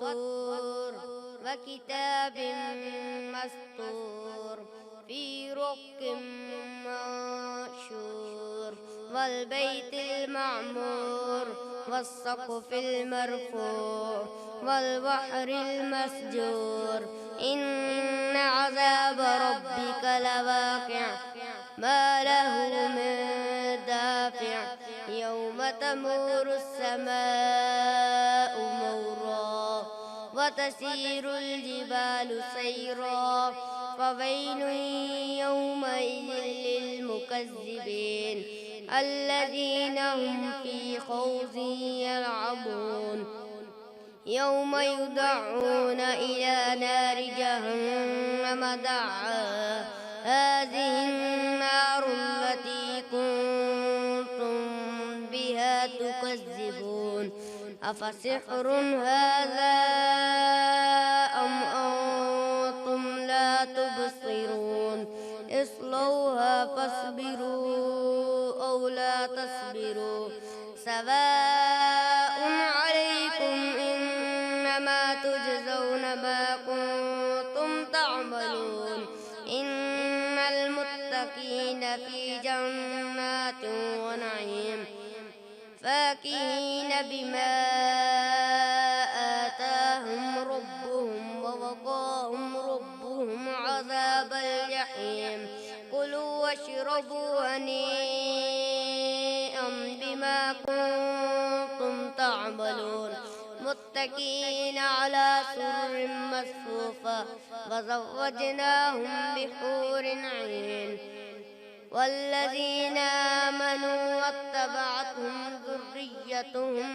والطور وكتاب مسطور في رق منشور والبيت المعمور والسقف المرفوع والبحر المسجور إن عذاب ربك لواقع ما له من دافع يوم تمور السماء مورا وتسير الجبال سيرا فويل يومئذ للمكذبين الذين هم في خوض يلعبون يوم يدعون إلى نار جهنم دعا هذه النار التي كنتم بها تكذبون أفسحر هذا أم أنتم لا تبصرون اصلوها فاصبروا أو لا تصبروا سواء عليكم إنما تجزون ما كنتم تعملون إن المتقين في جنات ونعيم فاكهين بما آتاهم ربهم ووقاهم ربهم عذاب الجحيم كلوا واشربوا هنيئا بما كنتم تعملون متكئين على سرر مصفوفة وزوجناهم بحور عين والذين آمنوا واتبعتهم ذريتهم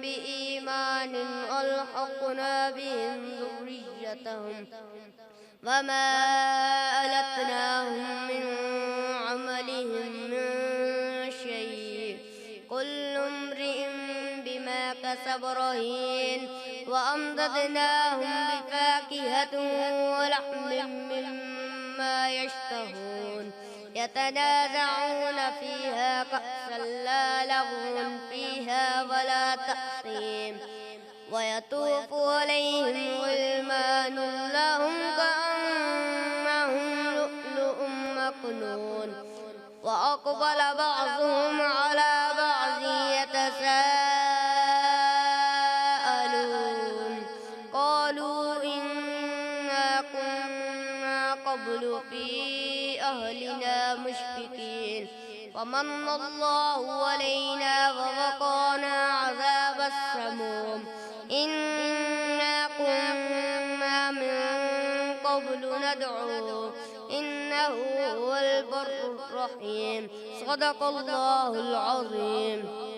بإيمان ألحقنا بهم ذريتهم وما ألتناهم من عملهم من شيء كل امرئ بما كسب رهين وأمددناهم بفاكهة ولحم مما يشتهون يتنازعون فيها كأسا لا لغو فيها ولا تأثيم ويطوف عليهم غلمان لهم كأنهم لؤلؤ مكنون وأقبل بعضهم على بعض يتساءلون قالوا إنا كنا قبل في أهلنا مشفقين فمن الله علينا ووقانا عذاب السموم إنا كنا من قبل ندعوه إنه هو البر الرحيم صدق الله العظيم.